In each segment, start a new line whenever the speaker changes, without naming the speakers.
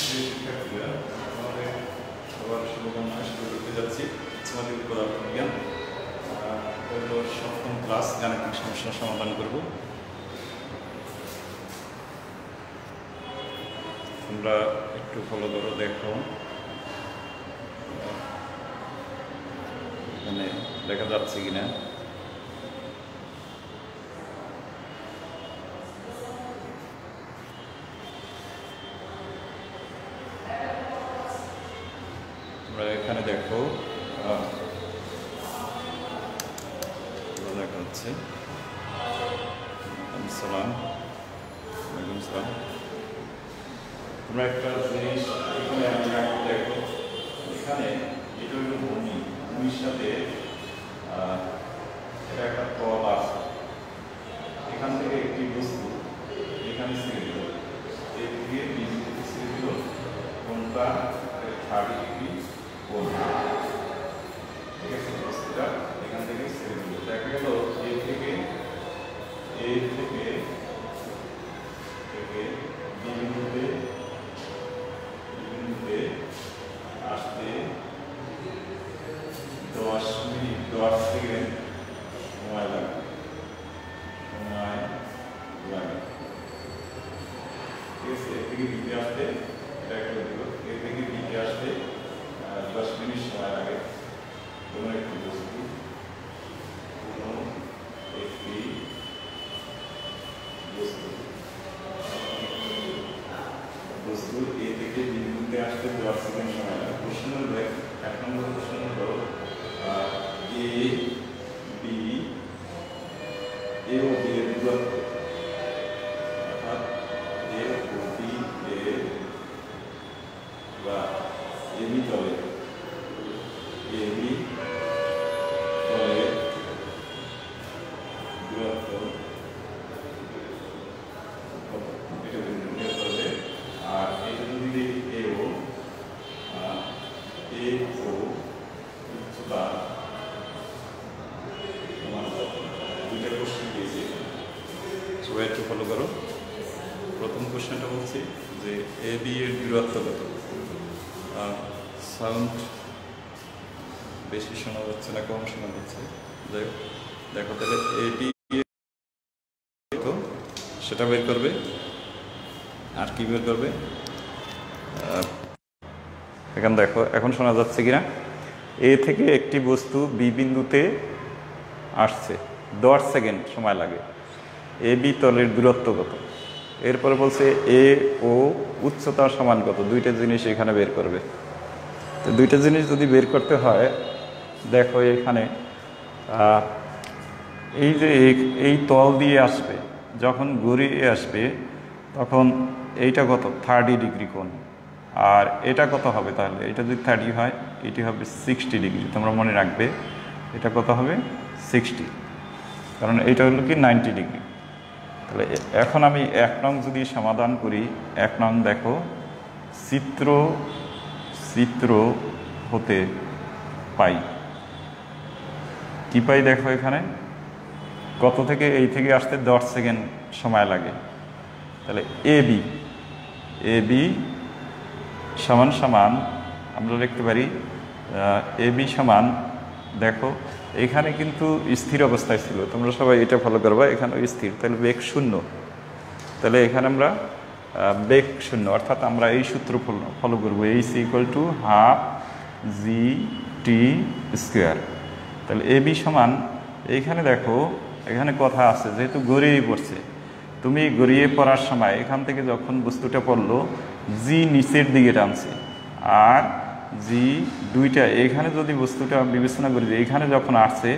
শিক্ষার্থীরা আমাদের সবার শুভকামনা শুরু করতে যাচ্ছি সামাজিক পদার্থবিজ্ঞান হলো সপ্তম ক্লাস গাণিতিক সমস্যার সমাধান করব। তোমরা একটু ফলো করো, দেখো এখানে দেখা যাচ্ছে কিনা। এখানে দেখো দেখা যাচ্ছে। সালাম ওয়ালাইকুম সালাম। তোমরা একটা জিনিস এখানে দেখো, এখানে এটা হলো ভূমি, ভূমির সাথে এটা একটা তল আছে। এখান থেকে একটি বস্তু এখানে ছেড়ে দিল, এর থেকে বিন্দুতে ছেড়ে দিল, কোনটা 30 ডিগ্রি কোণ। ঠিক আছে, বস্তুটা এখান থেকে ছেড়ে দিল, দেখা গেল এ থেকে বিন্দুতে আসতে 10 মিনিট 10 সেকেন্ড সময় লাগে। ঠিক আছে, এর থেকে বিতে আসতে এর থেকে বিতে আসতে 10 মিনিট সময় লাগে। কোনো একটি বস্তু এ থেকে বিন্দুতে আসতে 10 সেকেন্ড সময় লাগে। প্রশ্ন হলো, 1 নম্বর প্রশ্ন হলো এ ও বি এর দূরত্ব, অর্থাৎ এ ও বি এর বা এবি তলে দূরত্ব এটা নির্ণয় করবে। আর এটা যদি এ ও উচ্চতা দুইটা কোশ্চেন দিয়েছি, সবাই একটু ফলো করো। প্রথম কোশ্চেনটা বলছি যে এ বি এর দূরত্ব কত। সাউন্ড বেশি শোনা যাচ্ছে না কম শোনা যাচ্ছে? যাই হোক, দেখো তাহলে এ বি সেটা বের করবে। আর কি বের করবে এখানে দেখো, এখন শোনা যাচ্ছে কিনা। এ থেকে একটি বস্তু বি বিন্দুতে আসছে, 10 সেকেন্ড সময় লাগে। এ বি তলের দূরত্ব কত। এরপরে বলছে এ ও উচ্চতা সমান কত। দুইটা জিনিস এখানে বের করবে। তো দুইটা জিনিস যদি বের করতে হয়, দেখো এখানে এই যে এই তল দিয়ে আসবে, যখন গড়িয়ে আসবে তখন এইটা কত 30 ডিগ্রি কোণ। আর এটা কত হবে তাহলে? এটা যদি 30 হয়, এটি হবে 60 ডিগ্রি। তোমরা মনে রাখবে এটা কত হবে 60, কারণ এটা হলো কি 90 ডিগ্রি। তাহলে এখন আমি 1 নং যদি সমাধান করি, 1 নং দেখো চিত্র হতে পাই কি পাই। দেখো এখানে কত থেকে এই থেকে আসতে 10 সেকেন্ড সময় লাগে। তাহলে এ বি সমান সমান আমরা লিখতে পারি এ বি সমান, দেখো এখানে কিন্তু স্থির অবস্থায় ছিল, তোমরা সবাই এটা ফলো করবা। এখানে স্থির, তাহলে বেগ 0। তাহলে এখানে আমরা বেগ 0, অর্থাৎ আমরা এই সূত্র ফলো করবো, H equal to half G T square. তাহলে এ বি সমান, এইখানে দেখো এখানে কথা আছে, যেহেতু গড়িয়ে পড়ছে, তুমি গড়িয়ে পড়ার সময় এখান থেকে যখন বস্তুটা পড়লো, জি নিচের দিকে টানছে আর জি দুইটা এখানে যদি বস্তুটা বিবেচনা করি, এইখানে যখন আসছে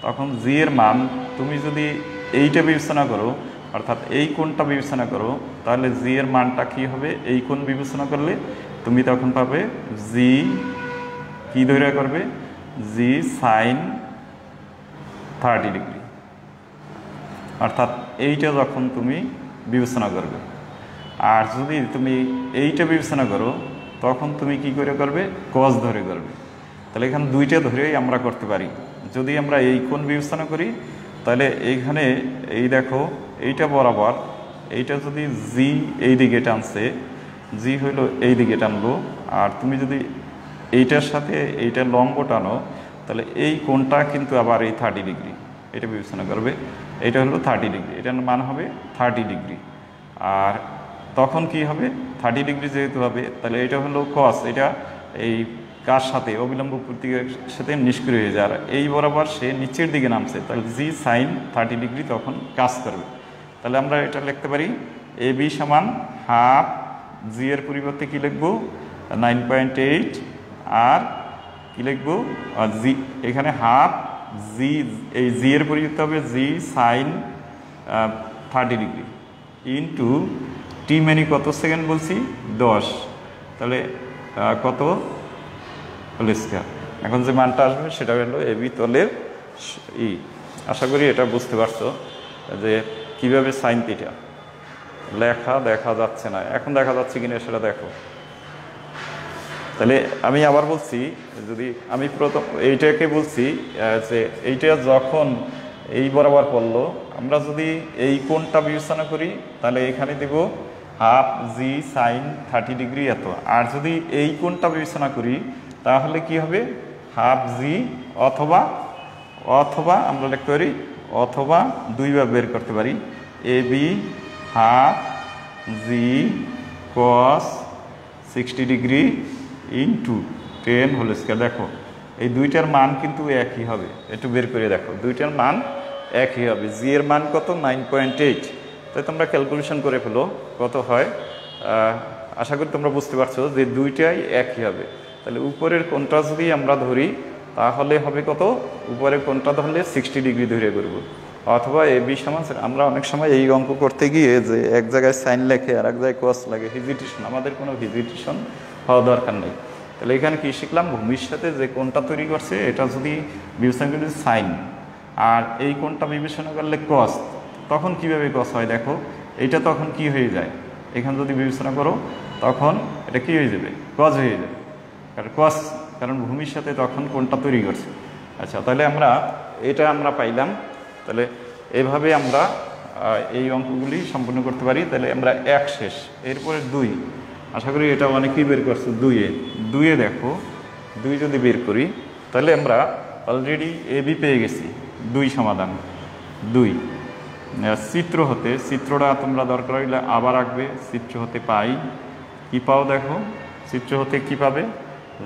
তখন জি এর মান তুমি যদি এইটা বিবেচনা করো, অর্থাৎ এই কোণটা বিবেচনা করো, তাহলে জি এর মানটা কি হবে? এই কোণ বিবেচনা করলে তুমি তখন পাবে জি কি ধরে করবে, জি সাইন 30 ডিগ্রি। অর্থাৎ এইটা যখন তুমি বিবেচনা করবে, আর যদি তুমি এইটা বিবেচনা করো তখন তুমি কি করে করবে? কস ধরে করবে। তাহলে এখানে দুইটা ধরেই আমরা করতে পারি। যদি আমরা এই কোণ বিবেচনা করি, তাহলে এইখানে এই দেখো এইটা বরাবর, এইটা যদি জি এই দিকে টানছে, জি হইলো এই দিকে টানলো, আর তুমি যদি এইটার সাথে এইটা লম্ব টানো তাহলে এই কোণটা কিন্তু আবার এই 30 ডিগ্রি, এটা বিবেচনা করবে। এটা হলো 30 ডিগ্রি, এটার মান হবে 30 ডিগ্রি। আর তখন কি হবে, 30 ডিগ্রি যেহেতু হবে তাহলে এটা হলো কস, এটা এই কার সাথে অবিলম্ব প্রতীকের সাথে নিষ্ক্রিয় হয়ে যায়, আর এই বরাবর সে নিচের দিকে নামছে, তাহলে জি সাইন 30 ডিগ্রি তখন কাজ করবে। তাহলে আমরা এটা লিখতে পারি এ বি সমান হাফ জি এর পরিবর্তে কি লিখবো 9.8, আর কি লিখবো জি, এখানে হাফ জি, এই জি এর পরিবর্তে হবে জি সাইন 30 ডিগ্রি ইন্টু টি মানে কত সেকেন্ড বলছি 10, তাহলে কত হোল স্কয়ার। এখন যে মানটা আসবে সেটা হলো এ বি তলের ই। আশা করি এটা বুঝতে পারছো যে কিভাবে সাইন থিটা লেখা দেখা যাচ্ছে না, এখন দেখা যাচ্ছে কিনা সেটা দেখো। তাহলে আমি আবার বলছি, যদি আমি প্রথম এইটাকে বলছি যে এইটা যখন এই বরাবর পড়লো, আমরা যদি এই কোণটা বিবেচনা করি তাহলে এখানে দেব হাফ জি সাইন 30 ডিগ্রি এত, আর যদি এই কোণটা বিবেচনা করি তাহলে কি হবে হাফ জি, অথবা অথবা আমরা লিখতে পারি, অথবা দুইবার বের করতে পারি A B half G cos 60 degree into 10 whole square. দেখো এই দুইটার মান কিন্তু একই হবে, একটু বের করে দেখো, দুইটার মান একই হবে। জি এর মান কত 9.8, তাই তোমরা ক্যালকুলেশন করে ফেলো কত হয়। আশা করি তোমরা বুঝতে পারছো যে দুইটাই একই হবে। তাহলে উপরের কোণটা যদি আমরা ধরি তাহলে হবে কত, উপরের কোণটা ধরলে 60 ডিগ্রি ধরে করব, অথবা এ বি সমান, আমরা অনেক সময় এই অঙ্ক করতে গিয়ে যে এক জায়গায় সাইন লেখে আর এক জায়গায় কস লাগে, হেজিটেশন, আমাদের কোনো হেজিটেশন হওয়া দরকার নেই। তাহলে এখানে কি শিখলাম, ভূমির সাথে যে কোণটা তৈরি করছে এটা যদি বিবেচনা করি সাইন, আর এই কোণটা বিবেচনা করলে কস, তখন কিভাবে কস হয় দেখো, এইটা তখন কি হয়ে যায়, এখানে যদি বিবেচনা করো তখন এটা কি হয়ে যাবে কস হয়ে যাবে, কারণ কস, কারণ ভূমির সাথে তখন কোণটা তৈরি করছে। আচ্ছা, তাহলে আমরা এটা আমরা পাইলাম। তাহলে এভাবে আমরা এই অঙ্কগুলি সম্পূর্ণ করতে পারি। তাহলে আমরা এক শেষ, এরপরে 2, আশা করি এটা অনেকেই বের করছে। 2-এ দেখো, 2 যদি বের করি তাহলে আমরা অলরেডি এ বি পেয়ে গেছি, 2 সমাধান 2। চিত্র হতে, চিত্রটা তোমরা দরকার হইলে আবার আঁকবে, চিত্র হতে পাই কি পাও দেখো, চিত্র হতে কি পাবে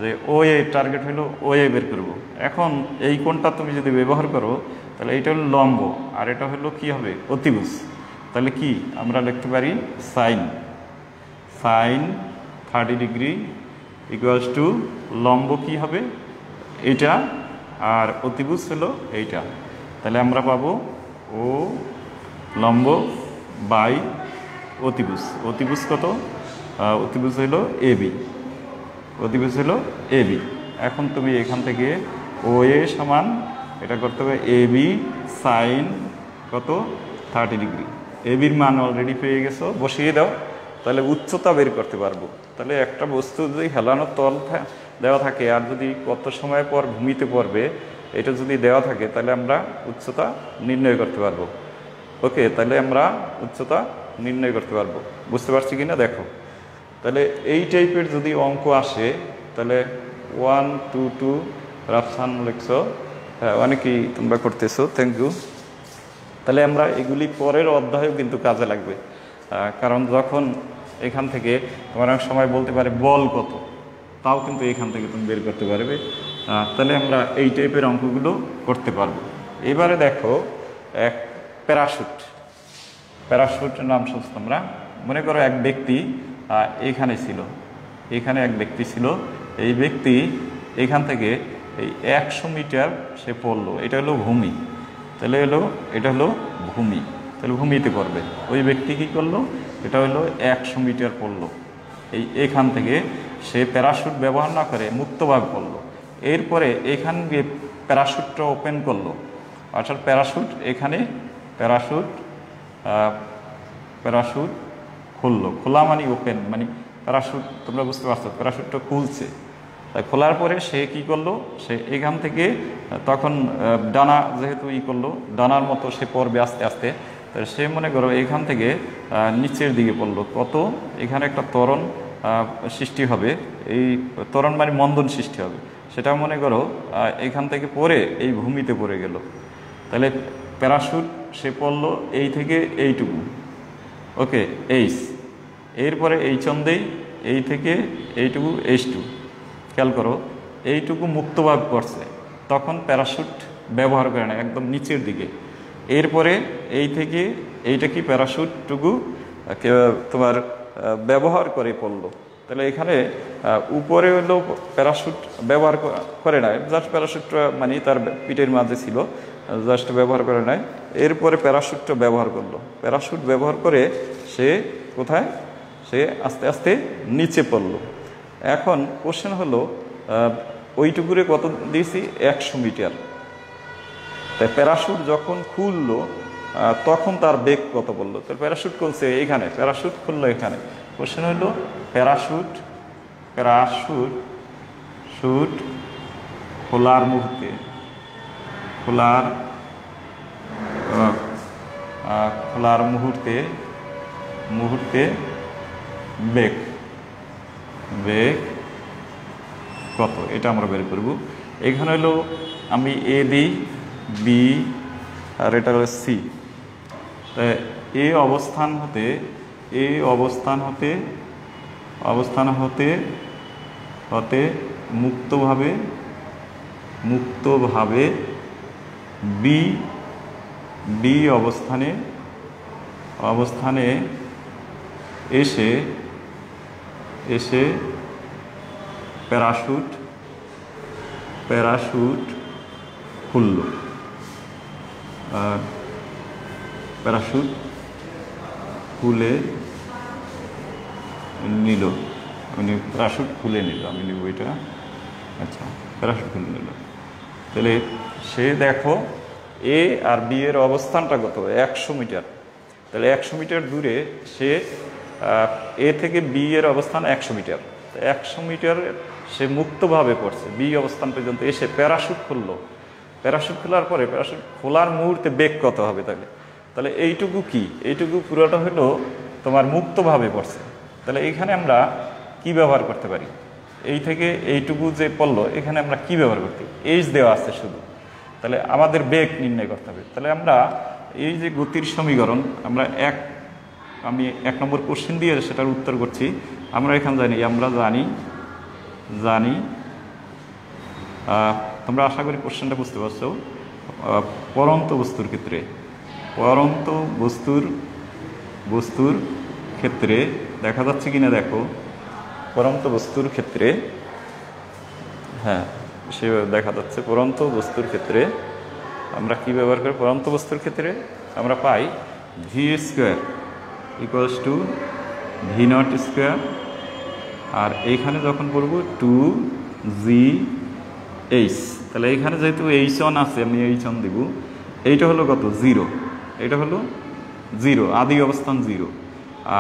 যে ও এ টার্গেট হলো ও এ বের করবো। এখন এই কোণটা তুমি যদি ব্যবহার করো তাহলে এটা হলো লম্ব, আর এটা হলো কি হবে অতিভুজ। তাহলে কি আমরা লিখতে পারি সাইন 30 ডিগ্রি ইকুয়ালস টু লম্ব কি হবে এটা, আর অতিভুজ হলো এইটা। তাহলে আমরা পাবো ও লম্ব বাই অতিভুজ। অতিভুজ কত, অতিভুজ হলো এ বি, অতিভুজ হলো এ বি। এখন তুমি এখান থেকে ও এ সমান এটা করতে হবে এ বি সাইন কত 30 ডিগ্রি। এ বির মান অলরেডি পেয়ে গেছো, বসিয়ে দাও, তাহলে উচ্চতা বের করতে পারবো। তাহলে একটা বস্তু যদি হেলানোর তল দেওয়া থাকে আর যদি কত সময় পর ভূমিতে পড়বে এটা যদি দেওয়া থাকে তাহলে আমরা উচ্চতা নির্ণয় করতে পারবো। ওকে, তাহলে আমরা উচ্চতা নির্ণয় করতে পারবো। বুঝতে পারছি কিনা দেখো। তাহলে এই টাইপের যদি অঙ্ক আসে তাহলে 1, 2, 2 রাফসান লিখছো, হ্যাঁ অনেকেই তোমরা করতেছো, থ্যাংক ইউ। তাহলে আমরা এগুলি পরের অধ্যায়েও কিন্তু কাজে লাগবে, কারণ যখন এখান থেকে তোমার অনেক সময় বলতে পারে বল কত, তাও কিন্তু এখান থেকে তুমি বের করতে পারবে। তাহলে আমরা এই টাইপের অঙ্কগুলো করতে পারবো। এবারে দেখো এক প্যারাশুটের নাম শুনছো তোমরা। মনে করো এক ব্যক্তি এখানে ছিল, এখানে এক ব্যক্তি ছিল, এই ব্যক্তি এখান থেকে এই 100 মিটার সে পড়লো, এটা হলো ভূমি। তাহলে এটা হলো ভূমি, তাহলে ভূমিতে পড়বে। ওই ব্যক্তি কী করলো, এটা হলো 100 মিটার পড়লো, এখান থেকে সে প্যারাশুট ব্যবহার না করে মুক্তভাবে পড়লো। এরপরে এখান দিয়ে প্যারাশুটটা ওপেন করলো, অর্থাৎ প্যারাশুট এখানে প্যারাশুট খুললো, খোলা মানে ওপেন, মানে প্যারাশুট তোমরা বুঝতে পারছো, প্যারাশুটটা খুলছে। তাই খোলার পরে সে কি করলো, সে এখান থেকে তখন ডানা যেহেতু করলো, ডানার মতো সে পড়বে আস্তে আস্তে। তাই সে মনে করো এখান থেকে নিচের দিকে পড়লো কত, এখানে একটা ত্বরণ সৃষ্টি হবে, এই ত্বরণ মানে মন্দন সৃষ্টি হবে, সেটা মনে করো এখান থেকে পড়ে এই ভূমিতে পড়ে গেল। তাহলে প্যারাশুট সে পড়লো এই থেকে এইটুকু, ওকে, এইচ, এরপরে এই চন্দেই এই থেকে এইটুকু H2, খেয়াল করো এইটুকু মুক্তভাবে পড়ছে, তখন প্যারাশুট ব্যবহার করে না, একদম নিচের দিকে। এরপরে এই থেকে এইটা কি প্যারাশুটটুকু তোমার ব্যবহার করে পড়লো। তাহলে এখানে উপরে হলো প্যারাশুট ব্যবহার করে নাই, জাস্ট প্যারাশুটটা মানে তার পিঠের মাঝে ছিল, জাস্ট ব্যবহার করে নাই। এরপরে প্যারাশুটটা ব্যবহার করলো, প্যারাশুট ব্যবহার করে সে কোথায়, সে আস্তে আস্তে নিচে পড়লো। এখন কোশ্চেন হলো ওইটুকুরে কত দিয়েছি, 100 মিটার। তাই প্যারাশুট যখন খুললো তখন তার বেগ কত পড়লো। তো প্যারাশুট খুলছে এইখানে, প্যারাশুট খুললো এখানে। কোশ্চেন হলো প্যারাশুট খোলার মুহূর্তে, খোলার মুহূর্তে বেগ কত, এটা আমরা বের করব। এখানে হলো আমি এ দিই, বি, আর এটা হলো সি। এই অবস্থান হতে মুক্তভাবে বি অবস্থানে এসে প্যারাশুট খুলল, প্যারাশুট খুলে নিল, প্যারাশুট খুলে নিল, আমি নিব এটা, আচ্ছা, প্যারাশুট খুলে নিল। তাহলে সে দেখো এ আর বি এর অবস্থানটা কত, 100 মিটার। তাহলে 100 মিটার দূরে সে এ থেকে বি এর অবস্থান 100 মিটার, 100 মিটার সে মুক্তভাবে পড়ছে, বি অবস্থান পর্যন্ত এসে প্যারাশুট খুললো। প্যারাশুট খোলার পরে প্যারাশুট খোলার মুহূর্তে বেগ কত হবে, তাহলে এইটুকু কি, এইটুকু পুরোটা হলো তোমার মুক্তভাবে পড়ছে। তাহলে এইখানে আমরা কি ব্যবহার করতে পারি, এই থেকে এইটুকু যে পড়লো এখানে আমরা কি ব্যবহার করতে, এইচ দেওয়া আছে শুধু, তাহলে আমাদের বেগ নির্ণয় করতে হবে। তাহলে আমরা এই যে গতির সমীকরণ আমি 1 নম্বর কোশ্চেন দিয়ে সেটার উত্তর করছি। আমরা এখানে জানি তোমরা আশা করি কোশ্চেনটা বুঝতে পারছো। পরন্ত বস্তুর ক্ষেত্রে দেখা যাচ্ছে কিনা দেখো, পরন্ত বস্তুর ক্ষেত্রে, হ্যাঁ সেভাবে দেখা যাচ্ছে। পরন্ত বস্তুর ক্ষেত্রে আমরা কি ব্যবহার করি, পরন্ত বস্তুর ক্ষেত্রে আমরা পাই v² = v0², আর এইখানে যখন বলব 2gh, তাহলে এইখানে যেহেতু h1 আছে আমি h1 দেব, এইটা হলো কত, 0, এটা হলো 0, আদি অবস্থান 0,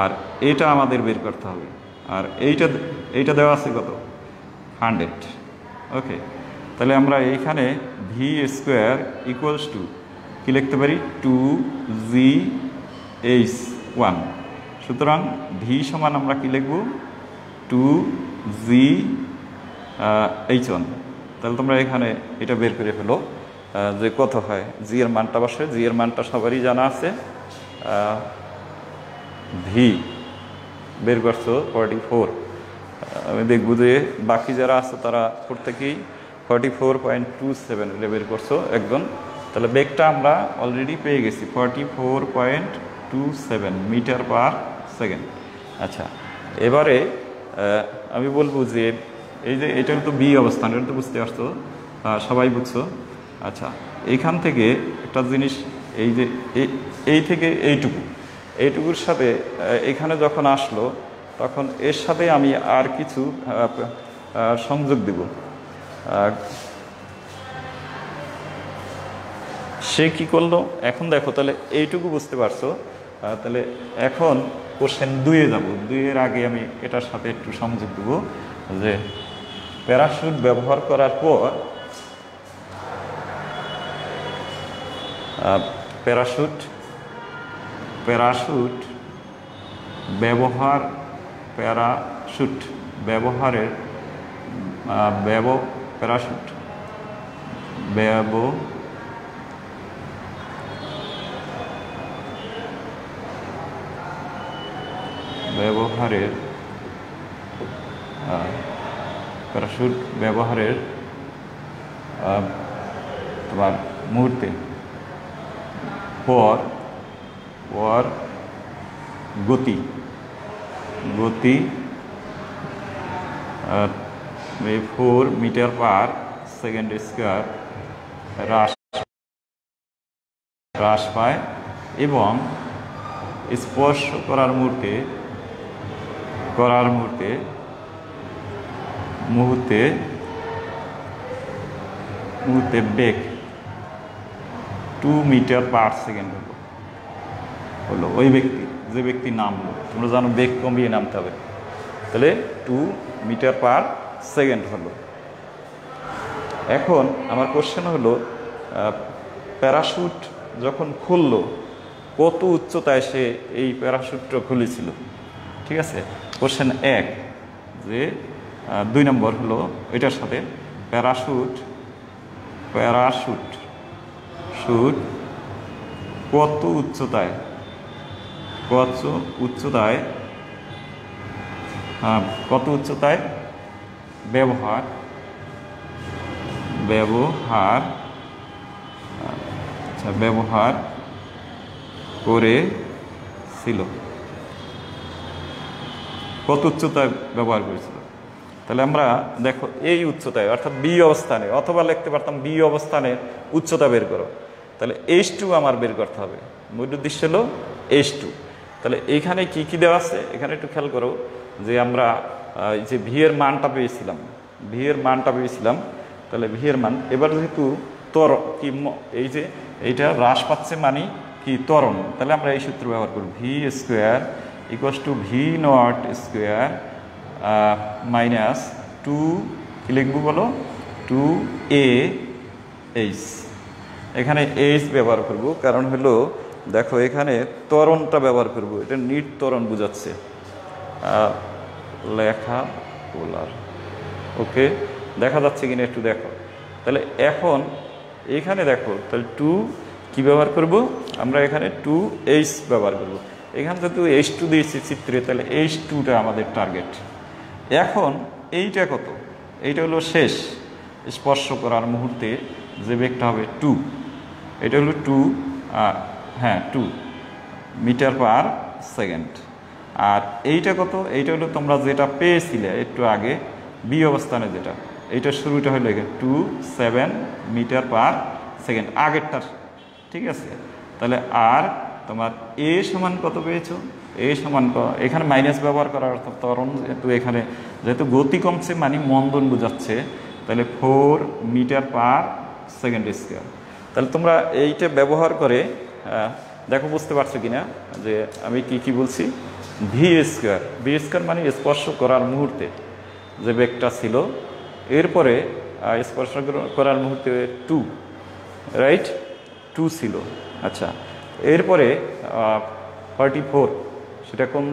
আর এটা আমাদের বের করতে হবে। আর এইটা দেওয়া আছে কত, 100, ওকে। তাহলে আমরা এইখানে v² কি লিখতে পারি, 2gh1। সুতরাং v সমান আমরা কি লিখব, 2gh1। তাহলে তোমরা এখানে এটা বের করে ফেলো যে কত হয়, জি এর মানটা বসে, জি এর মানটা সবারই জানা আছে, ভি বের করছো 44। আমি দেখব যে বাকি যারা আছে তারা প্রত্যেকেই 44.27 বের করছো একজন। তাহলে বেগটা আমরা অলরেডি পেয়ে গেছি 44.27 মিটার পার সেকেন্ড। আচ্ছা, এবারে আমি বলবো যে এই যে এটা তো বি অবস্থান, এটা তো বুঝতে পারছো, সবাই বুঝছো। আচ্ছা, এইখান থেকে একটা জিনিস, এই যে এই থেকে এইটুকুর সাথে এখানে যখন আসলো তখন এর সাথে আমি আর কিছু সংযোগ দেব। সে কি করলো, এখন দেখো, তাহলে এইটুকু বুঝতে পারছো। তাহলে এখন কোশ্চেন 2-এ যাবো। 2-এর আগে আমি এটার সাথে একটু সংযোগ দেব যে প্যারাশুট ব্যবহার করার পর প্যারাশুট ব্যবহার প্যারাশুট ব্যবহারের প্যারাশুট ব্যবহারের প্যারাশুট ব্যবহারের তোমার মুহূর্তে পর গতি 4 মিটার পার সেকেন্ড স্কয়ার হ্রাস পায় এবং স্পর্শ করার মুহূর্তে বেগ 2 মিটার পার সেকেন্ড হলো ওই ব্যক্তি, যে ব্যক্তি নামলো। তোমরা জানো বেগ কমিয়ে নামতে হবে, তাহলে 2 মিটার পার সেকেন্ড হলো। এখন আমার কোশ্চেন হলো, প্যারাশুট যখন খুললো কত উচ্চতায় সে এই প্যারাশুটটা খুলেছিল? ঠিক আছে, কোশ্চেন 1 যে 2 নম্বর হলো এটার সাথে প্যারাশুট কত উচ্চতায় ব্যবহার করেছিল, কত উচ্চতায় ব্যবহার করেছিল। তাহলে আমরা দেখো এই উচ্চতায় অর্থাৎ বি অবস্থানে, অথবা লিখতে পারতাম বি অবস্থানে উচ্চতা বের করো, তাহলে H2 আমার বের করতে হবে। মূল উদ্দেশ্য হলো H2। তাহলে এইখানে কি কি দেওয়া আছে এখানে একটু খেয়াল করো, যে আমরা যে ভি এর মানটা পেয়েছিলাম, তাহলে ভি এর মান এবার যেহেতু এই যে এইটা হ্রাস পাচ্ছে মানে কি ত্বরণ, তাহলে আমরা এই সূত্র ব্যবহার করব, V square equals to V naught square minus 2 কি লিখবো বলো, 2AH। এখানে H ব্যবহার করব কারণ হলো দেখো এখানে ত্বরণটা ব্যবহার করব, এটা নিট ত্বরণ বোঝাচ্ছে, লেখা পোলার। ওকে, দেখা যাচ্ছে কিনা একটু দেখো। তাহলে এখন এখানে দেখো, তাহলে 2 কি ব্যবহার করব আমরা, এখানে 2H ব্যবহার করব। এখানে যেহেতু H2 দিয়েছি চিত্রে, তাহলে H2টা আমাদের টার্গেট। এখন এইটা কত, এইটা হলো শেষ স্পর্শ করার মুহূর্তে যে বেগটা হবে 2, এটা হলো 2 মিটার পার সেকেন্ড। আর এইটা কত, এইটা হলো তোমরা যেটা পেয়েছিলে একটু আগে বি অবস্থানে, যেটা এইটার শুরুটা হলো 27 মিটার পার সেকেন্ড আগেরটার। ঠিক আছে, তাহলে আর তোমার এ সমান কত পেয়েছো, এ সমান এখানে মাইনাস ব্যবহার করার অর্থ ত্বরণ, যেহেতু গতি কমছে মানে মন্দন বোঝাচ্ছে, তাহলে 4 মিটার পার সেকেন্ড স্কয়ার। তাহলে তোমরা এইটা ব্যবহার করে দেখো বুঝতে পারছো কিনা যে আমি কি বলছি। ভি স্কয়ার মানে স্পর্শ করার মুহূর্তে যে বেগটা ছিল, এরপরে স্পর্শ করার মুহূর্তে 2 রাইট 2 ছিল। আচ্ছা, এরপরে 44, সেটা কোন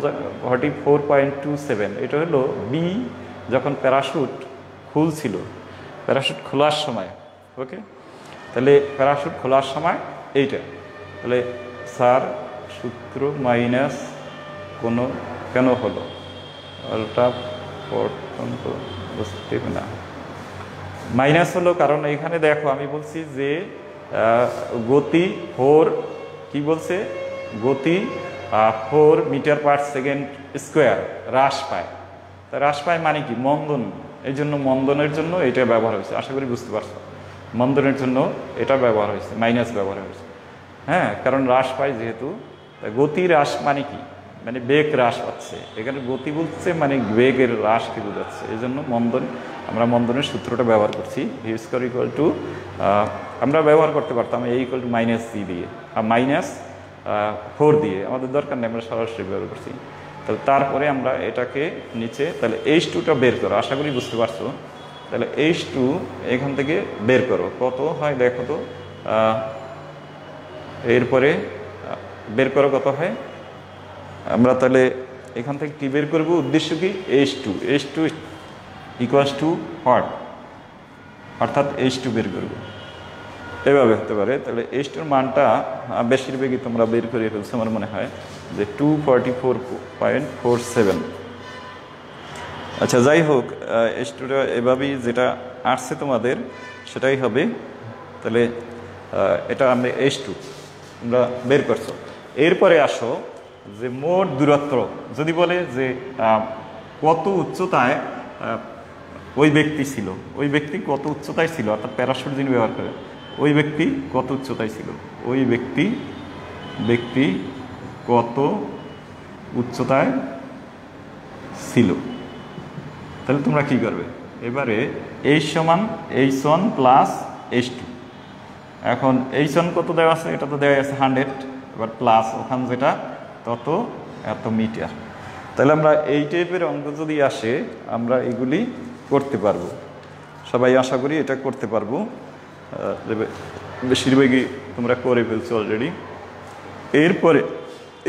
44.27, এটা হলো বি যখন প্যারাশুট খুলছিল, প্যারাশুট খোলার সময়। ওকে, তাহলে প্যারাশুট খোলার সময় এইটা, তাহলে স্যার সূত্র মাইনাস কেন হলো ওটা পর্যন্ত বুঝতে না, মাইনাস হলো কারণ এখানে দেখো আমি বলছি যে গতি 4 কি বলছে, গতি 4 মিটার পার সেকেন্ড স্কোয়ার হ্রাস পায়। তা হ্রাস পায় মানে কি মন্দন, এই জন্য মন্দনের জন্য এটা ব্যবহার হয়েছে। আশা করি বুঝতে পারছো, মন্দনের জন্য এটা ব্যবহার হয়েছে, মাইনাস ব্যবহার হয়েছে। হ্যাঁ, কারণ হ্রাস পায় যেহেতু, গতি হ্রাস মানে কি, মানে বেগ হ্রাস পাচ্ছে। এখানে গতি বলছে মানে বেগের হ্রাসকে বোঝাচ্ছে, এই জন্য আমরা মন্দনের সূত্রটা ব্যবহার করছি। ভি স্কয়ার ইকুয়াল টু আমরা ব্যবহার করতে পারতাম এই ইকুয়াল টু মাইনাস সি দিয়ে আর মাইনাস 4 দিয়ে, আমাদের দরকার নেই, আমরা সরাসরি ব্যবহার করছি। তাহলে তারপরে আমরা এটাকে নিচে, তাহলে H2টা বের করো, আশা করি বুঝতে পারছো। তাহলে H2 এখান থেকে বের করো, কত হয় দেখো তো, এরপরে বের করো কত হয়। আমরা তাহলে এখান থেকে কি বের করব, উদ্দেশ্য কি, H2 ইকুয়ালস টু হোয়াট, অর্থাৎ H2 বের করব। এভাবে হতে পারে। তাহলে H2 মানটা বেশিরভাগই তোমরা বের করে ফেলছো আমার মনে হয়, যে 244.47। আচ্ছা, যাই হোক, H2টা এভাবেই যেটা আসছে তোমাদের সেটাই হবে। তাহলে এটা আমরা H2 তোমরা বের করছো। এরপরে আসো যে মোট দূরত্ব যদি বলে যে কত উচ্চতায় ওই ব্যক্তি ছিল, ওই ব্যক্তি কত উচ্চতায় ছিল, অর্থাৎ প্যারাশুট যিনি ব্যবহার করে ওই ব্যক্তি কত উচ্চতায় ছিল, ওই ব্যক্তি কত উচ্চতায় ছিল। তাহলে তোমরা কি করবে, এবারে H সমান H1 প্লাস H2। এখন H1 কত দেওয়া আছে, এটা তো দেওয়া আছে 100, এবার প্লাস ওখান যেটা তত এত মিটার। তাহলে আমরা এই টাইপের অঙ্ক যদি আসে আমরা এগুলি করতে পারবো, সবাই আশা করি এটা করতে পারবো। বেশিরভাগই তোমরা করে ফেলছো অলরেডি।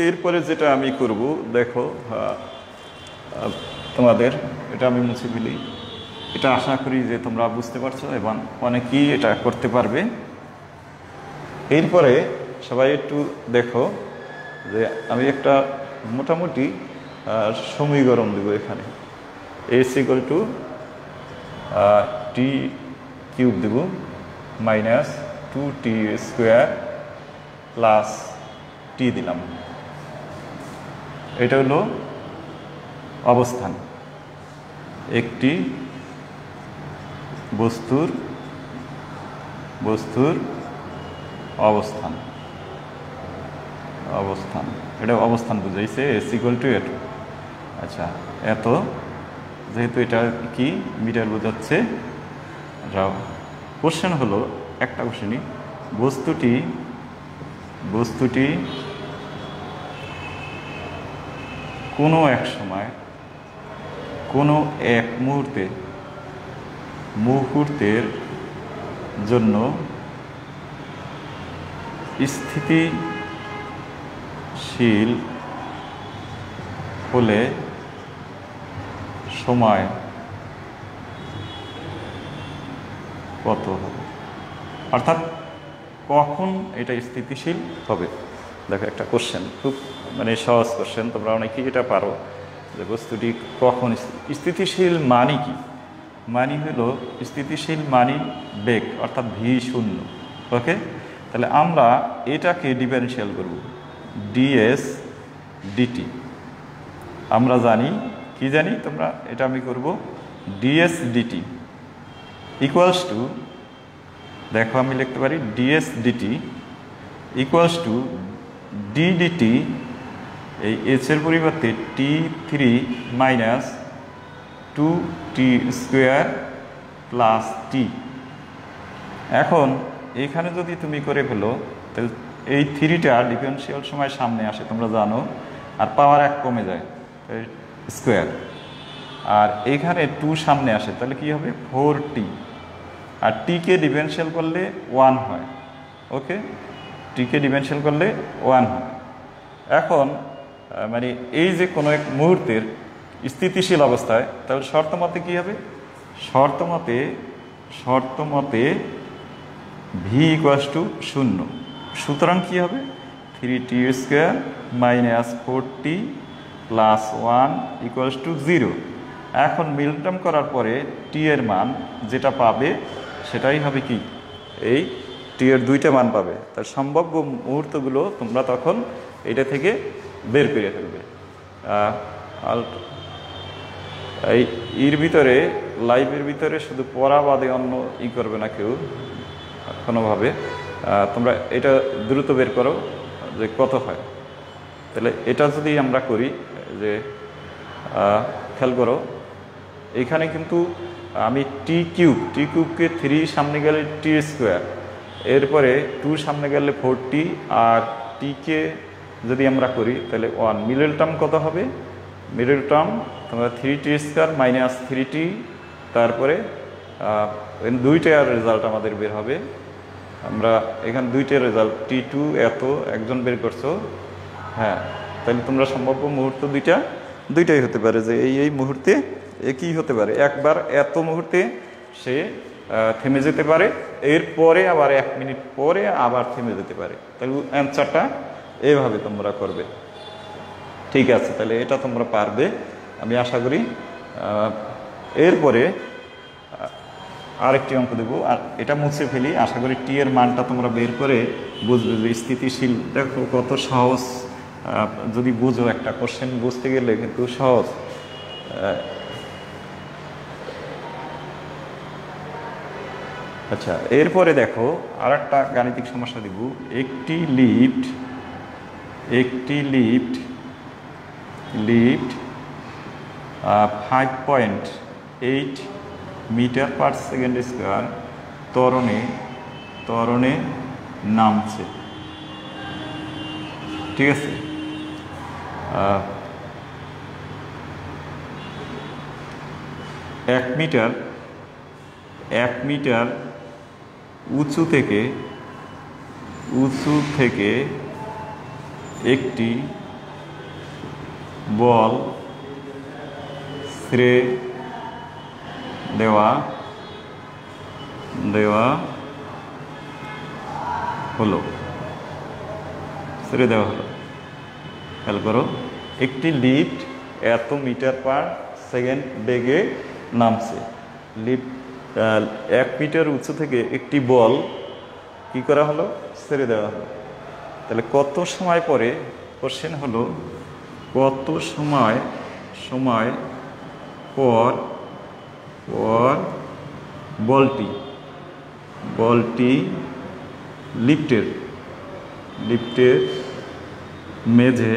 এরপরে যেটা আমি করব, দেখো তোমাদের এটা আমি মুছে ফেলি, এটা আশা করি যে তোমরা বুঝতে পারছো এবং অনেকেই এটা করতে পারবে। এরপরে সবাই একটু দেখো যে আমি একটা মোটামুটি সমীকরণ দেবো এখানে, H equal to t cube দেব minus 2t square plus t দিলাম। এটা হলো অবস্থান, একটি বস্তুর অবস্থান, এটা অবস্থান বুঝাইছে, S ইকুয়াল টু এত। আচ্ছা, এত যেহেতু এটা কি মিটার বোঝাচ্ছে, কোশ্চেন হলো একটা কোশ্চেনই, বস্তুটি কোনো এক সময় কোনো এক মুহূর্তের জন্য স্থিতিশীল হলে সময় কত হবে, অর্থাৎ কখন এটা স্থিতিশীল হবে। দেখো একটা কোশ্চেন, খুব মানে সহজ কোশ্চেন, তোমরা অনেকেই এটা পারো, যে বস্তুটি কখন স্থিতিশীল মানি কি, মানি হলো স্থিতিশীল মানি বেগ, অর্থাৎ v0। ওকে, তাহলে আমরা এটাকে ডিফারেনশিয়াল করব, ds dt। আমরা জানি কি জানি, তোমরা এটা আমি করব ds dt ইকুয়ালস টু, দেখো আমি লিখতে পারি ds dt equals to d dt, এই h এর পরিবর্তে t3 minus 2t square plus t। এখন এইখানে যদি তুমি করে ফেলো, তাহলে এই 3টা ডিফারেনশিয়াল সময় সামনে আসে তোমরা জানো, আর পাওয়ার 1 কমে যায় স্কোয়ার, আর এইখানে 2 সামনে আসে, তাহলে কি হবে 4t, আর টিকে ডিফারেনশিয়াল করলে 1 হয়। ওকে, টিকে ডিফারেনশিয়াল করলে 1 হয়। এখন মানে এই যে কোনো এক মুহূর্তের স্থিতিশীল অবস্থায়, তাহলে শর্ত মতে কী হবে, শর্ত মতে v ইকুয়ালস টু 0। সুতরাং কী হবে, 3t square minus 4t plus 1 equals to 0। এখন মিল টার্ম করার পরে টি এর মান যেটা পাবে সেটাই হবে কি, এই টি এর 2টা মান পাবে। তার সম্ভাব্য মুহূর্তগুলো তোমরা তখন এটা থেকে বের করে ফেলবে। এই এর ভিতরে লাইভের ভিতরে শুধু পড়া বাদে অন্য করবে না কেউ কোনোভাবে। তোমরা এটা দ্রুত বের করো যে কত হয়। তাহলে এটা যদি আমরা করি, যে খেয়াল করো এখানে কিন্তু আমি টি কিউবকে 3 সামনে গেলে টি স্কোয়ার, এরপরে 2 সামনে গেলে 4t, আর টিকে যদি আমরা করি তাহলে 1। মিডল টার্ম কত হবে, মিডল টার্ম তোমরা 3t স্কোয়ার মাইনাস 3t, তারপরে 2টা রেজাল্ট আমাদের বের হবে। আমরা এখানে 2টা রেজাল্ট t2 এত একজন বের করছো, হ্যাঁ, তাহলে তোমরা সম্ভাব্য মুহূর্ত 2টা দুইটাই হতে পারে, যে এই মুহূর্তে কি হতে পারে, একবার এত মুহূর্তে সে থেমে যেতে পারে, এরপরে আবার 1 মিনিট পরে আবার থেমে যেতে পারে। তাহলে অ্যান্সারটা এইভাবে তোমরা করবে। ঠিক আছে, তাহলে এটা তোমরা পারবে আমি আশা করি। এরপরে আরেকটি অঙ্ক দেবো, আর এটা মুছে ফেলি। আশা করি টি এর মানটা তোমরা বের করে বুঝবে যে স্থিতিশীল। দেখো কত সহজ, যদি বুঝো একটা কোশ্চেন বুঝতে গেলে কিন্তু সহজ। আচ্ছা, এরপরে দেখো আর একটা গাণিতিক সমস্যা দিব। একটি lift 5.8 metre per second square ত্বরণে নামছে। ঠিক আছে, এক মিটার উঁচু থেকে একটি বল ছেড়ে দেওয়া হলো। খেয়াল করো, একটি লিফট এত মিটার পার সেকেন্ড বেগে নামছে। লিফট 1 মিটার উঁচু থেকে একটি বল কি করা হলো, ছেড়ে দেওয়া হলো। তাহলে কত সময় পরে, কোশ্চেন হলো কত সময় পর বলটি লিফটের মেঝে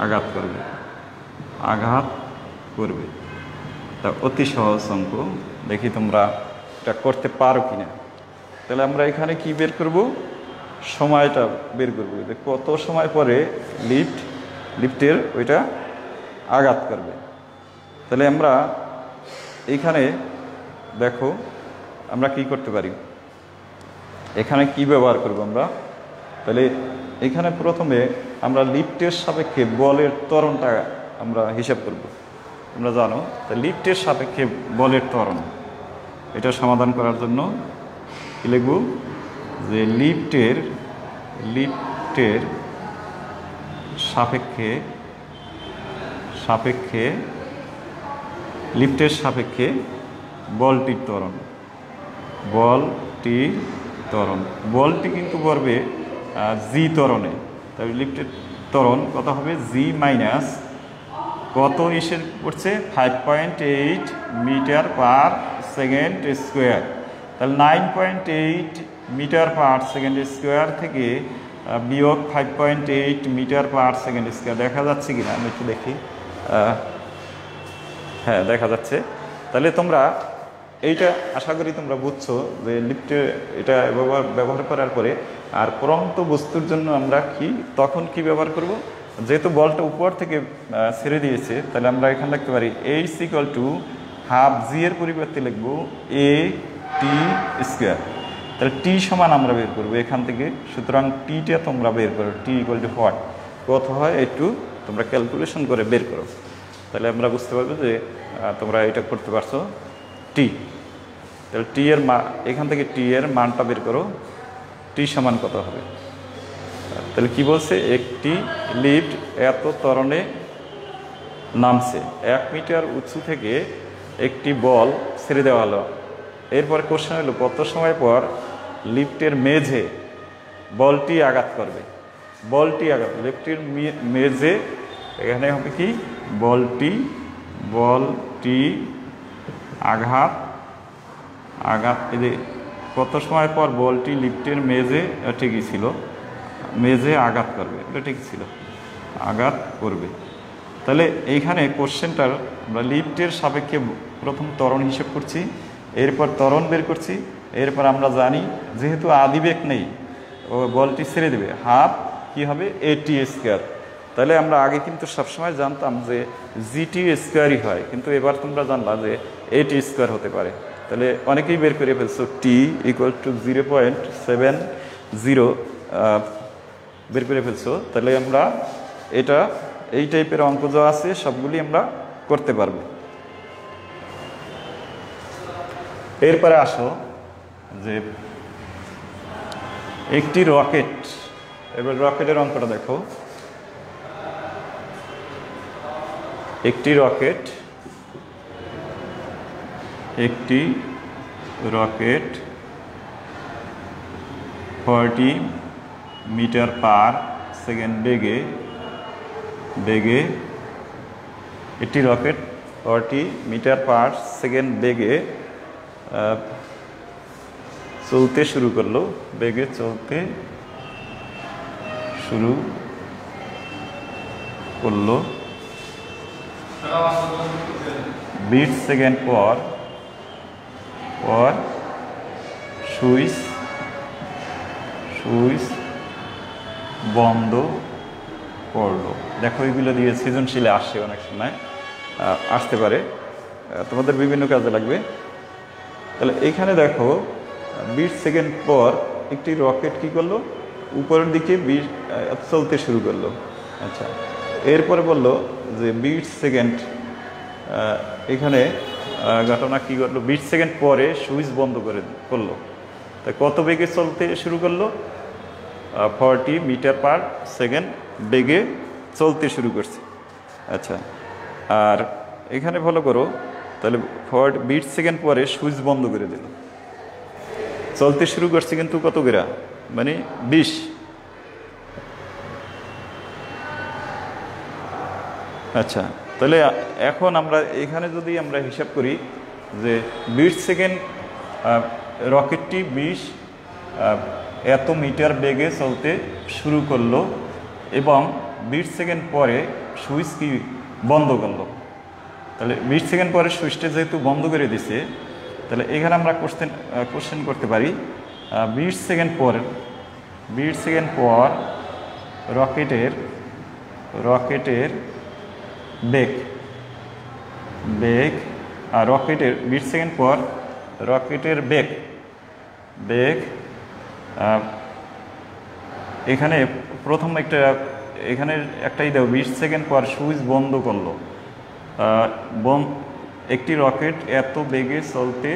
আঘাত করবে। তা অতি সহজ অঙ্ক, দেখি তোমরা এটা করতে পারো কিনা। তাহলে আমরা এখানে কি বের করব, সময়টা বের করব, যে কত সময় পরে লিফটের ওইটা আঘাত করবে। তাহলে আমরা এইখানে দেখো আমরা কি করতে পারি, এখানে কি ব্যবহার করব আমরা। তাহলে এখানে প্রথমে আমরা লিফটের সাপেক্ষে বলের ত্বরণটা আমরা হিসাব করব। তোমরা জানো, তা লিফটের সাপেক্ষে বলের ত্বরণ, এটা সমাধান করার জন্য কি লিখব, যে লিফটের সাপেক্ষে বলটির ত্বরণ। বলটি কিন্তু পড়বে জি ত্বরণে। তাহলে লিফটের ত্বরণ কত হবে, জি মাইনাস কত এসে পড়ছে, 5.8 মিটার পার সেকেন্ড স্কোয়ার। তাহলে 9.8 মিটার পার সেকেন্ড স্কোয়ার থেকে বিয়োগ 5.8 মিটার পার সেকেন্ড স্কোয়ার। দেখা যাচ্ছে কিনা আমি একটু দেখি, হ্যাঁ দেখা যাচ্ছে। তাহলে তোমরা এইটা আশা করি তোমরা বুঝছো যে লিফটে এটা ব্যবহার করার পরে আর পরন্ত বস্তুর জন্য আমরা তখন কি ব্যবহার করব, যেহেতু বলটা উপর থেকে ছেড়ে দিয়েছে, তাহলে আমরা এখানে লিখতে পারি h = হাফ জি এর পরিবর্তে লিখব a t স্কোয়ার। তাহলে টি সমান আমরা বের করবো এখান থেকে। সুতরাং টিটা তোমরা বের করো, টি = হোয়াট, কত হয় একটু তোমরা ক্যালকুলেশন করে বের করো। তাহলে আমরা বুঝতে পারবো যে তোমরা এটা করতে পারছো। টি, তাহলে টি এর এখান থেকে টি এর মানটা বের করো, টি সমান কত হবে। তাহলে কি বলছে, একটি লিফট এত ত্বরণে নামছে, 1 মিটার উঁচু থেকে একটি বল ছেড়ে দেওয়া হলো। এরপরে কোশ্চেন হলো কত সময় পর লিফটের মেঝে বলটি আঘাত করবে। লিফটের মেঝে এখানে হবে কি, বলটি আঘাত এই যে কত সময় পর বলটি লিফটের মেঝে, ঠিকই ছিল, মেঝে আঘাত করবে, এটা ঠিক ছিল, আঘাত করবে। তাহলে এইখানে কোশ্চেনটার আমরা লিফটের সাপেক্ষে প্রথম ত্বরণ হিসেব করছি, এরপর ত্বরণ বের করছি। এরপর আমরা জানি যেহেতু আদিবেগ নেই, ও বলটি ছেড়ে দেবে, হাফ কি হবে এটি স্কোয়ার। তাহলে আমরা আগে কিন্তু সবসময় জানতাম যে জিটি স্কোয়ারই হয়, কিন্তু এবার তোমরা জানলা যে এটি স্কোয়ার হতে পারে। তাহলে অনেকেই বের করে ফেলছো টি = 0.70 বের করে ফেলছো। তাহলে আমরা এটা এই টাইপের অঙ্ক যা আছে সবগুলি আমরা করতে পারবো। এরপরে আসো যে একটি রকেট, এবার রকেটের অঙ্কটা দেখো। একটি রকেট 40 মিটার পার সেকেন্ড বেগে একটি রকেট 40 মিটার পার সেকেন্ড বেগে চলতে শুরু করলো, বেগে চলতে শুরু করলো। 20 সেকেন্ড পর সুইচ বন্ধ করলো। দেখো এগুলো দিয়ে সৃজনশীলে আসে, অনেক সময় আসতে পারে, তোমাদের বিভিন্ন কাজে লাগবে। তাহলে এখানে দেখো 20 সেকেন্ড পর একটি রকেট কি করলো, উপরের দিকে চলতে শুরু করলো। আচ্ছা, এরপরে বললো যে 20 সেকেন্ড, এখানে ঘটনা কি করলো, 20 সেকেন্ড পরে সুইচ বন্ধ করলো। তাই কত বেগে চলতে শুরু করলো, 40 মিটার পার সেকেন্ড বেগে চলতে শুরু করছে। আচ্ছা, আর এখানে ফলো করো, তাহলে 20 সেকেন্ড পরে সুইচ বন্ধ করে দিল। চলতে শুরু করছে কিন্তু কত করে, মানে 20। আচ্ছা, তাহলে এখন আমরা এখানে যদি আমরা হিসাব করি যে 20 সেকেন্ড রকেটটি 20 এত মিটার বেগে চলতে শুরু করলো এবং 20 সেকেন্ড পরে সুইচ কি বন্ধ করলো। তাহলে 20 সেকেন্ড পরে সুইচটা যেহেতু বন্ধ করে দিছে, তাহলে এখানে আমরা কোশ্চেন করতে পারি 20 সেকেন্ড পর রকেটের বেগ আর রকেটের 20 সেকেন্ড পর রকেটের বেগ এখানে প্রথম এখানে একটাই দাও, 20 সেকেন্ড পর সুইচ বন্ধ করলো। একটি রকেট এত বেগে চলতে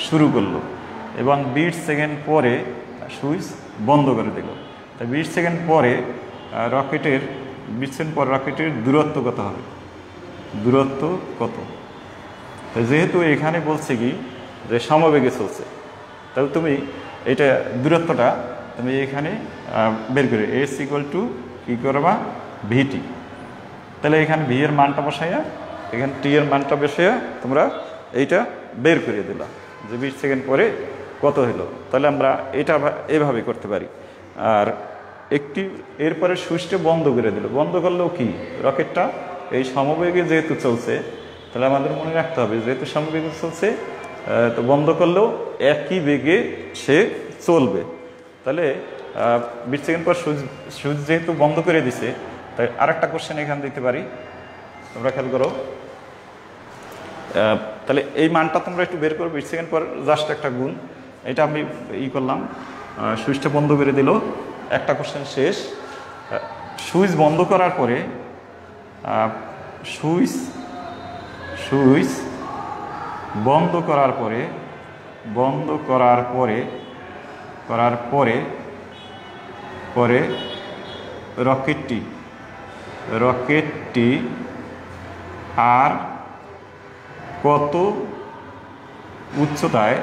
শুরু করলো এবং 20 সেকেন্ড পরে সুইচ বন্ধ করে দিল। তাই 20 সেকেন্ড পরে রকেটের দূরত্ব কত হবে, দূরত্ব কত? যেহেতু এখানে বলছে কি যে সমবেগে চলছে, তাহলে তুমি এটা দূরত্বটা তুমি এখানে বের করে এস ইকুয়াল টু কী করবা, ভিটি। তাহলে এখানে ভি এর মানটা বসাইয়া এখানে টি এর মানটা বসাইয়া তোমরা এইটা বের করে দিলা যে 20 সেকেন্ড পরে কত হলো। তাহলে আমরা এটা এভাবে করতে পারি। আর এরপরে সুইচটা বন্ধ করে দিল, বন্ধ করলেও কি রকেটটা এই সমবেগে যেহেতু চলছে, তাহলে আমাদের মনে রাখতে হবে যেহেতু সমবেগে চলছে, তো বন্ধ করলেও একই বেগে সে চলবে। তাহলে 20 সেকেন্ড পর সুইচ যেহেতু বন্ধ করে দিছে, তাই আরেকটা কোশ্চেন এখানে দিতে পারি, তোমরা খেয়াল করো। তাহলে এই মানটা তোমরা একটু বের করো, 20 সেকেন্ড পর জাস্ট একটা গুণ, এটা আমি করলাম, সুইচটা বন্ধ করে দিল, একটা কোশ্চেন শেষ। সুইচ বন্ধ করার পরে সুইচ বন্ধ করার পরে রকেটটি আর কত উচ্চতায়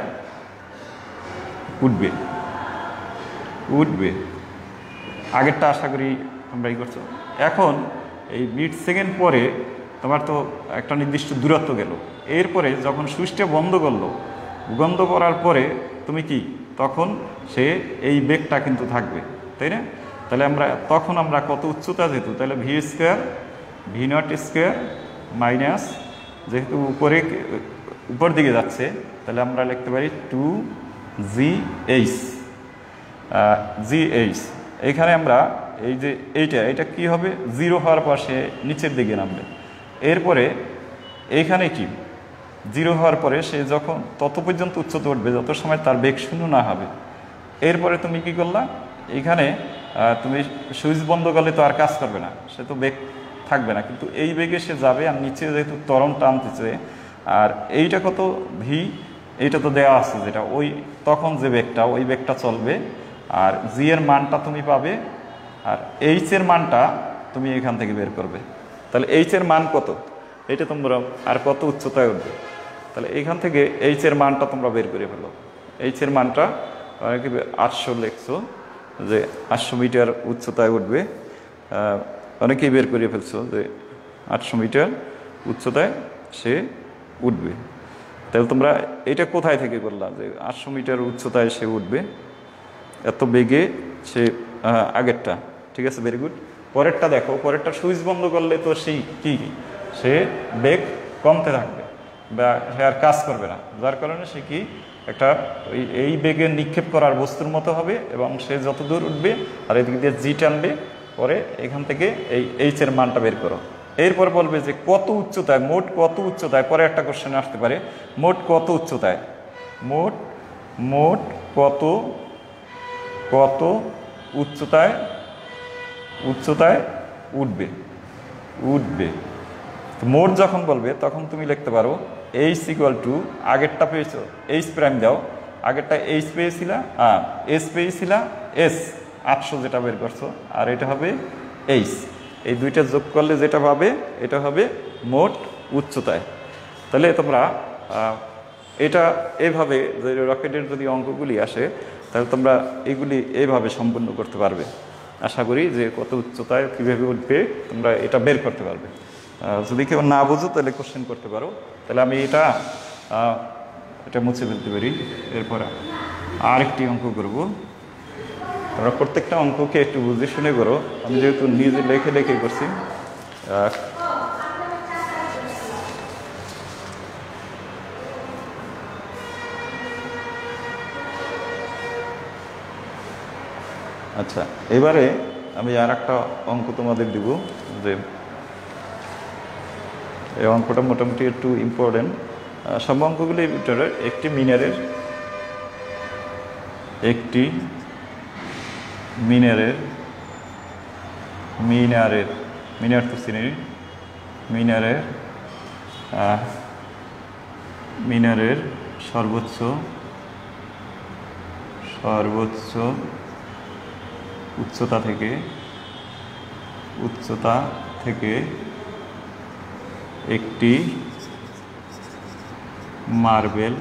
উঠবে। আগেরটা আশা করি তোমরা করছো। এখন এই 20 সেকেন্ড পরে তোমার তো একটা নির্দিষ্ট দূরত্ব গেল, এরপরে যখন সুইচটা বন্ধ করার পরে তুমি কি তখন সে এই বেগটা কিন্তু থাকবে, তাই না? তাহলে তখন আমরা কত উচ্চতা যেহেতু, তাহলে ভি নট স্কোয়ার মাইনাস, যেহেতু উপর দিকে যাচ্ছে, তাহলে আমরা লিখতে পারি 2GH। এইখানে আমরা এই যে এইটা কি হবে, 0 হওয়ার পর সে নিচের দিকে নামবে। এরপরে এইখানে কি 0 হওয়ার পরে সে যখন তত পর্যন্ত উচ্চতা উঠবে যত সময় তার বেগ শূন্য না হবে। এরপরে তুমি কি করলা, এখানে তুমি সুইচ বন্ধ করলে তো আর কাজ করবে না, সে তো বেগ থাকবে না, কিন্তু এই বেগে সে যাবে। আর নিচে যেহেতু ত্বরণ টানতেছে, আর এইটা কত ভি, এইটা তো দেওয়া আছে যেটা, ওই তখন যে বেগটা, ওই বেগটা চলবে। আর জি এর মানটা তুমি পাবে, আর এইচ এর মানটা তুমি এখান থেকে বের করবে। তাহলে এইচ এর মান কত, এইটা তোমরা, আর কত উচ্চতায় উঠবে, তাহলে এইখান থেকে এইচ এর মানটা তোমরা বের করে ফেলো। এইচ এর মানটা অনেকে 800 লিখছো, যে 800 মিটার উচ্চতায় উঠবে। অনেকেই বের করে ফেলছো যে 800 মিটার উচ্চতায় সে উঠবে। তাহলে তোমরা এটা কোথায় থেকে করলা যে 800 মিটার উচ্চতায় সে উঠবে, এত বেগে সে, আগেরটা ঠিক আছে, ভেরি গুড। পরেরটা দেখো, পরেরটা সুইচ বন্ধ করলে তো সেই কি, সে বেগ কমতে থাকবে বা সে আর কাজ করবে না, যার কারণে সে কি একটা এই বেগে নিক্ষেপ করার বস্তুর মতো হবে, এবং সে যত দূর উঠবে আর এদিক দিয়ে জি টানবে, পরে এখান থেকে এই এইচ এর মানটা বের করো। এরপর বলবে যে কত উচ্চতায়, মোট কত উচ্চতায়, পরে একটা কোশ্চেন আসতে পারে, মোট কত উচ্চতায়, মোট কত উচ্চতায় উঠবে। মোট যখন বলবে তখন তুমি লিখতে পারো এইচ ইকুয়াল টু, আগেরটা পেয়েছো এইচ প্রাইম দাও, আগেরটা এইচ পেয়েছিলা, এস পেয়েছিলা, এস 800 যেটা বের করছো, আর এটা হবে এইচ, এই দুইটা যোগ করলে যেটা পাবে এটা হবে মোট উচ্চতায়। তাহলে তোমরা এটা এইভাবে, যে রকেটের যদি অঙ্কগুলি আসে তাহলে তোমরা এগুলি এইভাবে সম্পূর্ণ করতে পারবে। আশা করি যে কত উচ্চতায় কীভাবে উঠবে তোমরা এটা বের করতে পারবে। যদি কেউ না বুঝো তাহলে কোশ্চেন করতে পারো। তাহলে আমি এটা মুছে ফেলতে পারি। এরপর আরেকটি অঙ্ক করব। তোমরা প্রত্যেকটা অঙ্ককে একটু বুঝে শুনে করো, আমি যেহেতু নিজে লেখে করছি। আচ্ছা, এবারে আমি আর একটা অঙ্ক তোমাদের দিব, যে এই অঙ্কটা মোটামুটি একটু ইম্পর্টেন্ট। সব অঙ্কগুলির ভিতরে একটি মিনার তো চিনি, মিনারের সর্বোচ্চ উচ্চতা থেকে একটি মার্বেল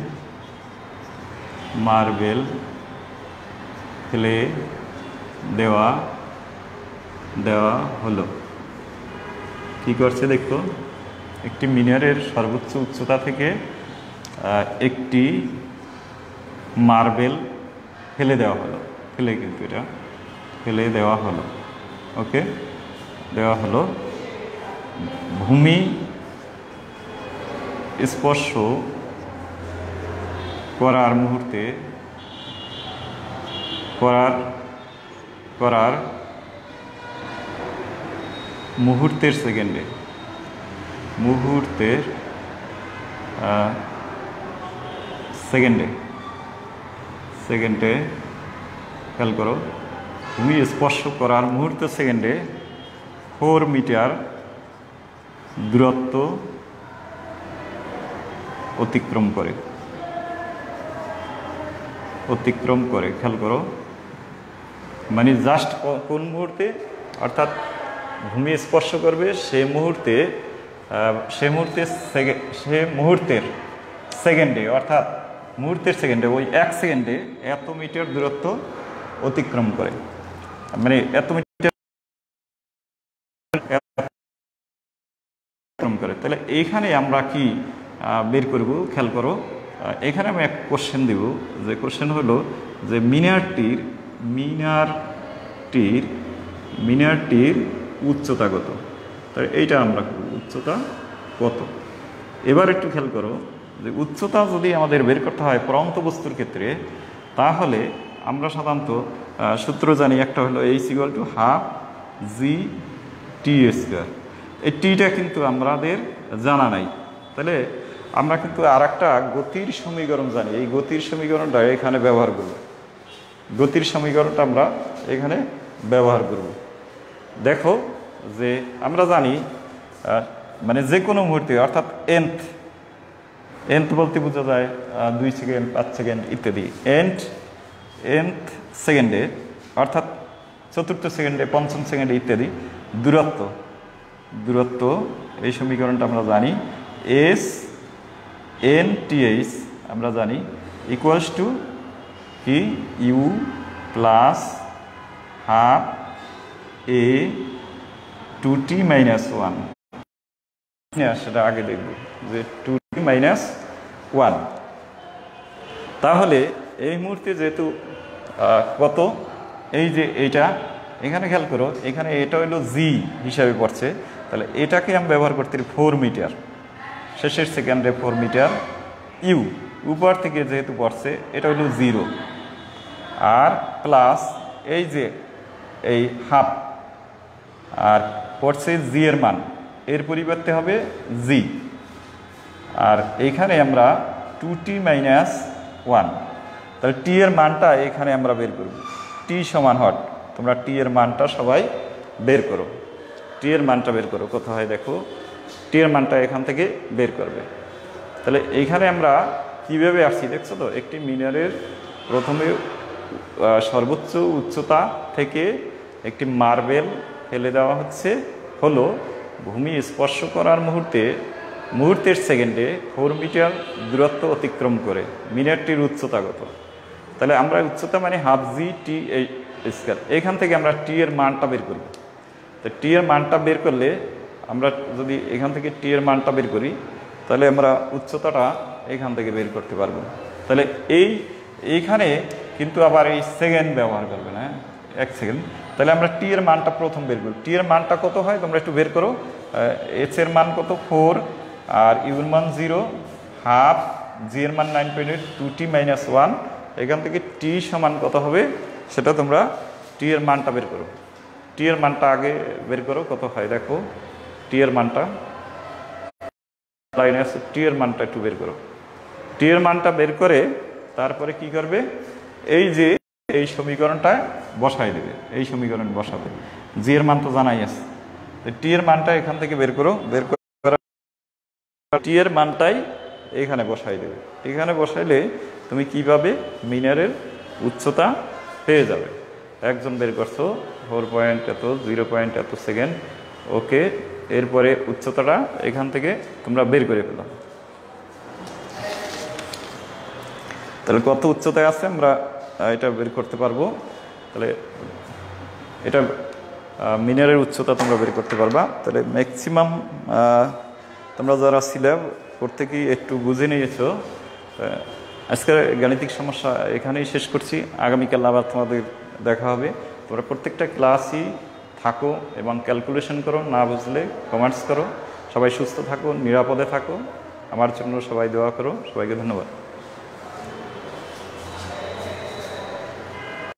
ফেলে দেওয়া হলো। কি করছে দেখো, একটি মিনারের সর্বোচ্চ উচ্চতা থেকে একটি মার্বেল ফেলে দেওয়া হলো, কিন্তু এটা ফেলে দেওয়া হলো, ওকে, দেওয়া হলো। ভূমি স্পর্শ করার মুহূর্তের সেকেন্ডে খেয়াল করো, ভূমি স্পর্শ করার মুহূর্তের সেকেন্ডে 4 মিটার দূরত্ব অতিক্রম করে, খেয়াল করো, মানে জাস্ট কোন মুহূর্তে, অর্থাৎ ভূমি স্পর্শ করবে সে মুহূর্তের সেকেন্ডে, অর্থাৎ মুহূর্তের সেকেন্ডে, ওই 1 সেকেন্ডে এত মিটার দূরত্ব অতিক্রম করে, মানে এত মিটার করে। তাহলে এইখানে আমরা কি বের করব, খেয়াল করো, এখানে আমি এক কোশ্চেন দেব, যে কোশ্চেন হলো যে মিনারটির উচ্চতা কত। তাহলে এইটা আমরা উচ্চতা কত। এবার একটু খেয়াল করো, যে উচ্চতা যদি আমাদের বের করতে হয় পরন্ত বস্তুর ক্ষেত্রে, তাহলে আমরা সাধারণত সূত্র জানি, একটা হলো h = ½ g/t²। এই টিটা কিন্তু আমাদের জানা নাই, তাহলে আমরা কিন্তু আর একটা গতির সমীকরণ জানি, এই গতির সমীকরণটা এখানে ব্যবহার করব। গতির সমীকরণটা আমরা এখানে ব্যবহার করব। দেখো যে আমরা জানি মানে যে কোনো মুহূর্তে অর্থাৎ এন্থ বলতে বোঝা যায় 2 সেকেন্ড 5 সেকেন্ড ইত্যাদি। এন্থ সেকেন্ডে অর্থাৎ চতুর্থ সেকেন্ডে, পঞ্চম সেকেন্ডে ইত্যাদি দূরত্ব এই সমীকরণটা আমরা জানি এস এন টি এইচ আমরা জানি ইকুয়ালস টু কি u plus half a 2t minus 1। সেটা আগে দেখব যে 2t মাইনাস 1। তাহলে এই মুহূর্তে যেহেতু কত, এই যে এইটা এখানে খেয়াল করো, এখানে এটা হলো জি হিসাবে পড়ছে, তাহলে এটাকে আমি ব্যবহার করতে 4 মিটার, শেষের সেকেন্ডে 4 মিটার। ইউ উপর থেকে যেহেতু পড়ছে এটা হলো 0, আর প্লাস এই যে এই হাফ, আর পড়ছে জি এর মান, এর পরিবর্তে হবে জি, আর এইখানে আমরা 2t মাইনাস 1, তাহলে টি এর মানটা এখানে আমরা বের করব। টি সমান হট, তোমরা টি এর মানটা সবাই বের করো, টি এর মানটা বের করো কত হয় দেখো, টি এর মানটা এখান থেকে বের করবে। তাহলে এইখানে আমরা কীভাবে আসছি দেখছো তো, একটি মিনারের প্রথমে সর্বোচ্চ উচ্চতা থেকে একটি মার্বেল ফেলে দেওয়া হচ্ছে হলো ভূমি স্পর্শ করার মুহূর্তের সেকেন্ডে 4 মিটার দূরত্ব অতিক্রম করে। মিনারটির উচ্চতা কত, তাহলে আমরা উচ্চতা মানে হাফ জি টি স্কয়ার, এখান থেকে আমরা টি এর মানটা বের করব। তো টি এর মানটা বের করলে আমরা যদি এখান থেকে টি এর মানটা বের করি, তাহলে আমরা উচ্চতাটা এখান থেকে বের করতে পারবো। তাহলে এইখানে কিন্তু আবার এই সেকেন্ড ব্যবহার করবে না, 1 সেকেন্ড। তাহলে আমরা টি এর মানটা প্রথম বের করি, টি এর মানটা কত হয় তোমরা একটু বের করো। এইচ এর মান কত 4, আর ইউ এর মান 0, হাফ, জি এর মান 9.8, 2t মাইনাস 1, এখান থেকে টি সমান কত হবে সেটা তোমরা টি এর মানটা বের করো। টি এর মানটা আগে বের করো কত হয় দেখো, টি এর মানটা লাইনে আছে, টি এর মানটা একটু বের করো। টি এর মানটা বের করে তারপরে কি করবে, এই যে এই সমীকরণটা বসাই দেবে, এই সমীকরণ বসাবে, জি এর মান তো জানাই আছে, টি এর মানটা এখান থেকে বের করো, বের করে টি এর মানটাই এখানে বসাই দেবে। এখানে বসাইলে তুমি কি পাবে, মিনারের উচ্চতা পেয়ে যাবে। একজন বের করছো 4 পয়েন্ট এত, 0 পয়েন্ট এত সেকেন্ড, ওকে। এরপরে উচ্চতাটা এখান থেকে তোমরা বের করে পেলাম। তাহলে কত উচ্চতায় আছে আমরা এটা বের করতে পারবো। তাহলে এটা মিনারের উচ্চতা তোমরা বের করতে পারবা। তাহলে ম্যাক্সিমাম তোমরা যারা সিলেব করতে কি একটু বুঝে নিয়েছো। আজকের গাণিতিক সমস্যা এখানেই শেষ করছি, আগামীকাল আবার তোমাদের দেখা হবে। তোমরা প্রত্যেকটা ক্লাসই থাকো এবং ক্যালকুলেশন করো, না বুঝলে কমেন্টস করো। সবাই সুস্থ থাকো, নিরাপদে থাকো, আমার জন্য সবাই দোয়া করো। সবাইকে ধন্যবাদ।